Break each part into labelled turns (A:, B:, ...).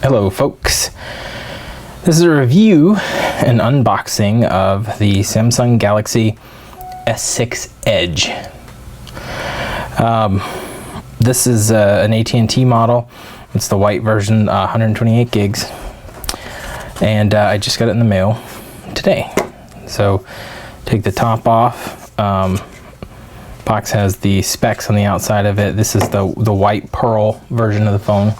A: Hello folks, this is a review and unboxing of the Samsung Galaxy S6 Edge. This is an AT&T model. It's the white version, 128 gigs, and I just got it in the mail today. So take the top off. Box has the specs on the outside of it. This is the white pearl version of the phone.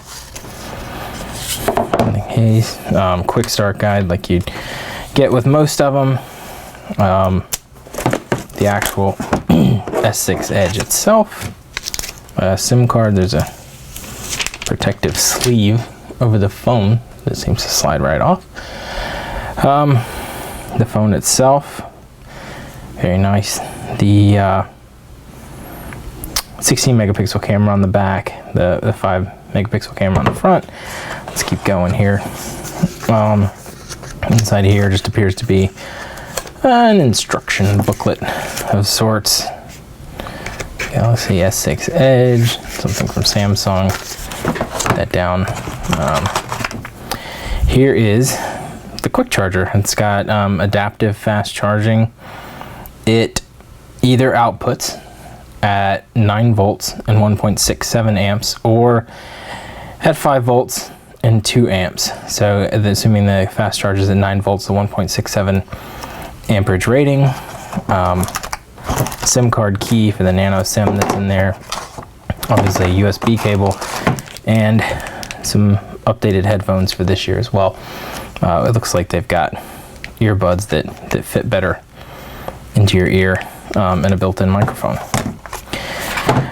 A: Case, quick start guide like you'd get with most of them. The actual S6 Edge itself, SIM card. There's a protective sleeve over the phone that seems to slide right off. The phone itself, very nice. The 16 megapixel camera on the back, the 5 megapixel camera on the front. Let's keep going here. Inside here just appears to be an instruction booklet of sorts. Galaxy S6 Edge, something from Samsung. Put that down. Here is the quick charger. It's got adaptive fast charging. It either outputs at 9 volts and 1.67 amps or at 5 volts and 2 amps. So assuming the fast charge is at 9 volts, the 1.67 amperage rating. SIM card key for the nano SIM that's in there. Obviously a USB cable and some updated headphones for this year as well. It looks like they've got earbuds that fit better into your ear, and a built-in microphone.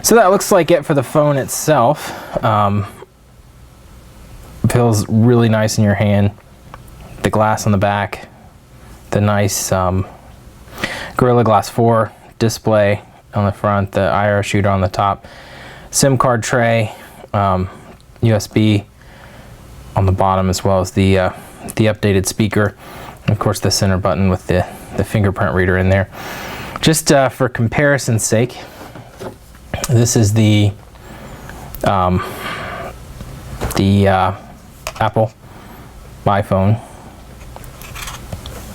A: So that looks like it for the phone itself. Feels really nice in your hand. The glass on the back, the nice Gorilla Glass 4 display on the front, the IR shooter on the top, SIM card tray, USB on the bottom, as well as the updated speaker, and of course the center button with the fingerprint reader in there. Just for comparison's sake, this is the Apple iPhone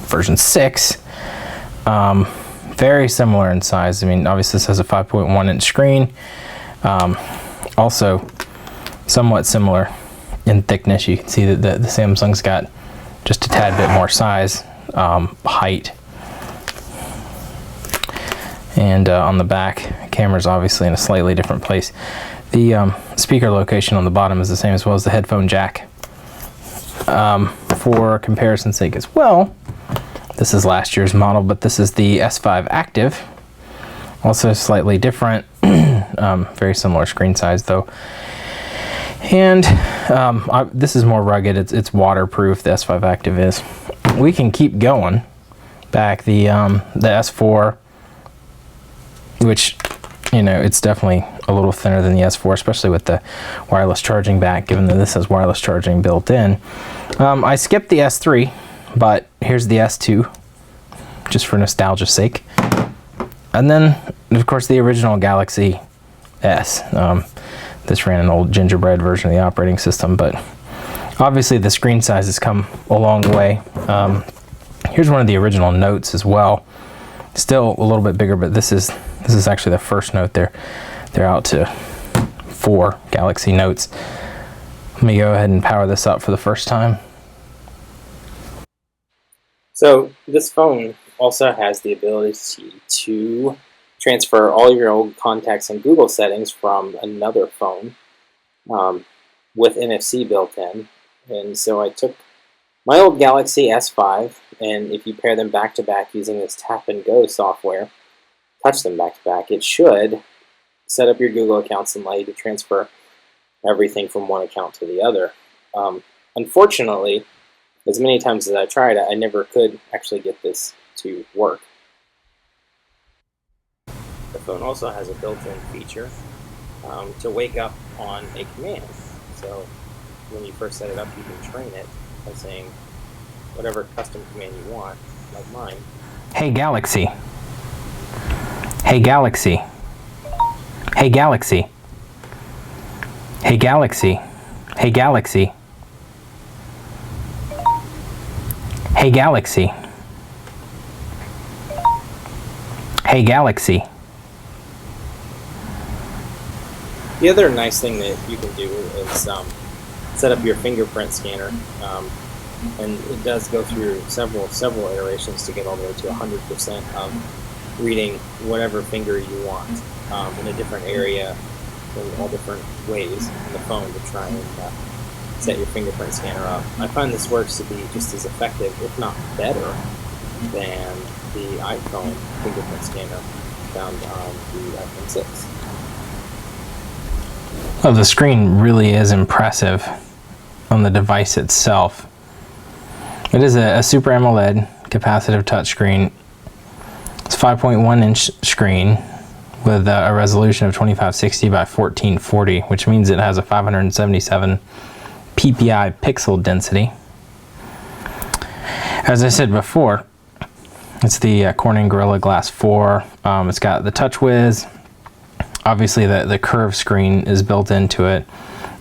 A: version 6. Very similar in size. I mean, obviously this has a 5.1 inch screen. Also somewhat similar in thickness. You can see that the Samsung's got just a tad bit more size, height. And on the back, camera's obviously in a slightly different place. The speaker location on the bottom is the same, as well as the headphone jack. For comparison's sake as well, this is last year's model, but this is the S5 Active. Also slightly different, very similar screen size though. And this is more rugged, it's waterproof, the S5 Active is. We can keep going back. The S4, which, you know, it's definitely a little thinner than the S4, especially with the wireless charging back, given that this has wireless charging built in. I skipped the S3, but here's the S2, just for nostalgia's sake. And then, of course, the original Galaxy S. This ran an old gingerbread version of the operating system, but obviously the screen size has come a long way. Here's one of the original Notes as well. Still a little bit bigger, but this is actually the first Note. They're out to 4 Galaxy Notes. Let me go ahead and power this up for the first time.
B: So this phone also has the ability to transfer all your old contacts and Google settings from another phone with NFC built in. And so I took my old Galaxy S5, and if you pair them back to back using this Tap and Go software, touch them back to back, it should set up your Google accounts and allow you to transfer everything from one account to the other. Unfortunately, as many times as I tried, I never could actually get this to work. The phone also has a built-in feature to wake up on a command. So when you first set it up, you can train it by saying whatever custom command you want, like mine.
A: Hey Galaxy. Hey Galaxy. Hey Galaxy. Hey Galaxy. Hey Galaxy. Hey Galaxy. Hey Galaxy.
B: The other nice thing that you can do is set up your fingerprint scanner, and it does go through several iterations to get all the way to 100% of reading whatever finger you want in a different area, in all different ways in the phone to try and set your fingerprint scanner up. I find this works to be just as effective, if not better, than the iPhone fingerprint scanner found on the iPhone 6.
A: Well, the screen really is impressive on the device itself. It is a Super AMOLED capacitive touchscreen. It's a 5.1 inch screen with a resolution of 2560 by 1440, which means it has a 577 ppi pixel density. As I said before, it's the Corning Gorilla Glass 4. It's got the TouchWiz. Obviously the curved screen is built into it.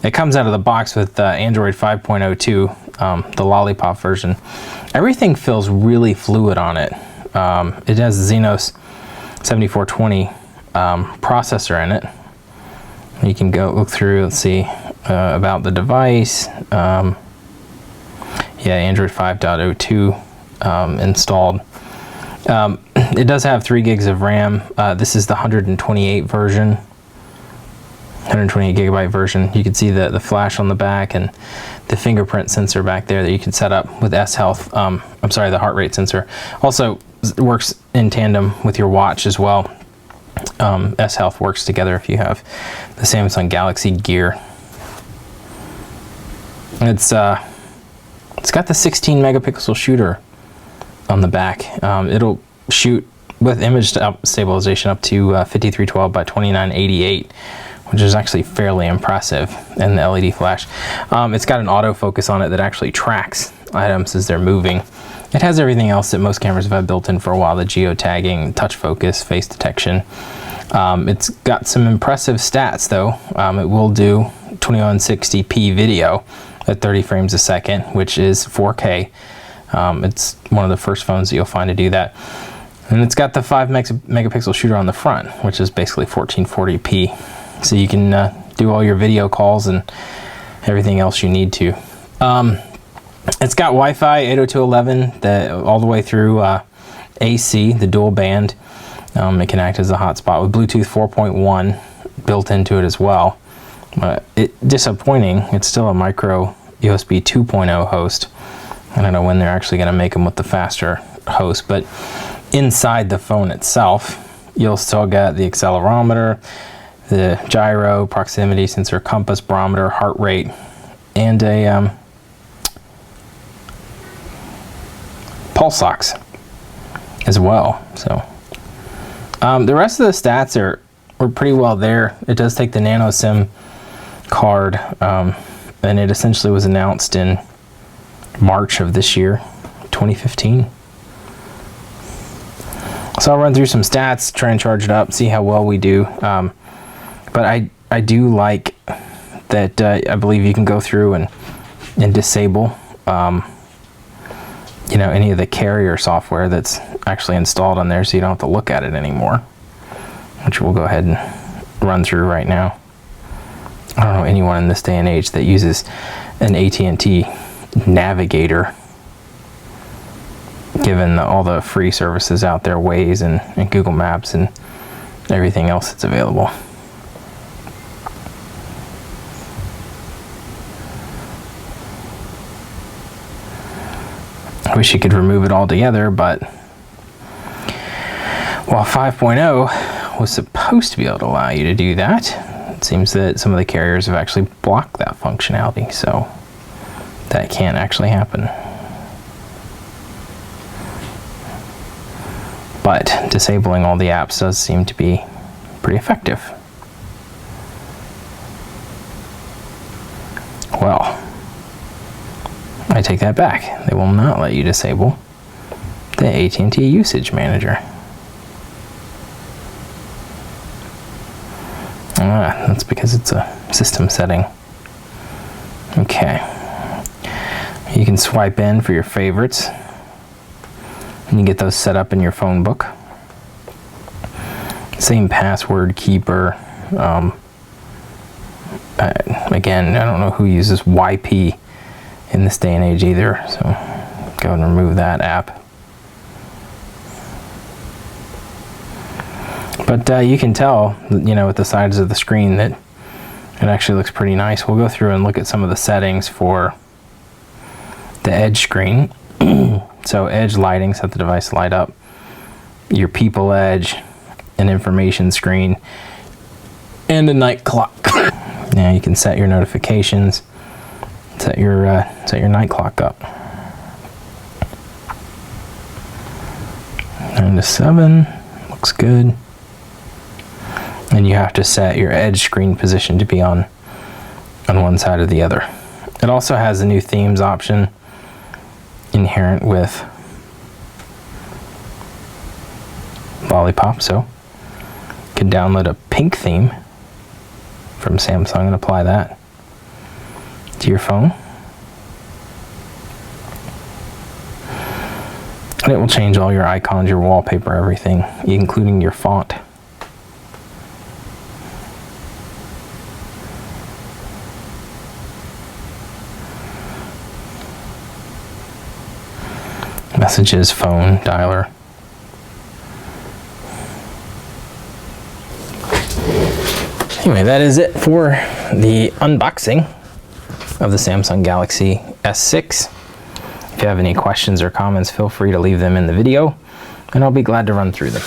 A: It comes out of the box with Android 5.02, the Lollipop version. Everything feels really fluid on it. It has the Exynos 7420 processor in it. You can go look through and see about the device. Yeah, Android 5.02 installed. It does have 3 gigs of RAM. This is the 128 version, 128 gigabyte version. You can see the flash on the back and the fingerprint sensor back there that you can set up with S Health. I'm sorry, the heart rate sensor. Also works in tandem with your watch as well. S Health works together if you have the Samsung Galaxy Gear. It's got the 16 megapixel shooter on the back. It'll shoot with image stabilization up to 5312 by 2988, which is actually fairly impressive, and the LED flash. It's got an autofocus on it that actually tracks items as they're moving. It has everything else that most cameras have had built in for a while, the geotagging, touch focus, face detection. It's got some impressive stats though. It will do 2160p video at 30 frames a second, which is 4K. It's one of the first phones that you'll find to do that. And it's got the 5 megapixel shooter on the front, which is basically 1440p. So you can do all your video calls and everything else you need to. It's got Wi-Fi 802.11 all the way through AC, the dual band. It can act as a hotspot with Bluetooth 4.1 built into it as well. Disappointing, it's still a micro USB 2.0 host. I don't know when they're actually going to make them with the faster host, but inside the phone itself, you'll still get the accelerometer, the gyro, proximity sensor, compass, barometer, heart rate, and a pulse ox as well. So the rest of the stats are pretty well there. It does take the nano SIM card, and it essentially was announced in March of this year, 2015. So I'll run through some stats, try and charge it up, see how well we do. But I do like that I believe you can go through and disable you know, any of the carrier software that's actually installed on there, so you don't have to look at it anymore, which we'll go ahead and run through right now. I don't know anyone in this day and age that uses an AT&T Navigator, given all the free services out there, Waze and Google Maps and everything else that's available. I wish you could remove it altogether, but while 5.0 was supposed to be able to allow you to do that, it seems that some of the carriers have actually blocked that functionality, so that can't actually happen. But disabling all the apps does seem to be pretty effective. Well, I take that back. They will not let you disable the AT&T Usage Manager. That's because it's a system setting. Okay. You can swipe in for your favorites. And you get those set up in your phone book. Same password keeper. Again, I don't know who uses YP in this day and age either, so go and remove that app. But you can tell, you know, with the sides of the screen that it actually looks pretty nice. We'll go through and look at some of the settings for the edge screen. So edge lighting, set the device to light up. Your people edge, an information screen, and a night clock. Now you can set your notifications, set your night clock up. 9 to 7, looks good. And you have to set your edge screen position to be on one side or the other. It also has a new themes option inherent with Lollipop, so you can download a pink theme from Samsung and apply that to your phone. And it will change all your icons, your wallpaper, everything, including your font. Messages, phone, dialer. Anyway, that is it for the unboxing of the Samsung Galaxy S6. If you have any questions or comments, feel free to leave them in the video, and I'll be glad to run through them.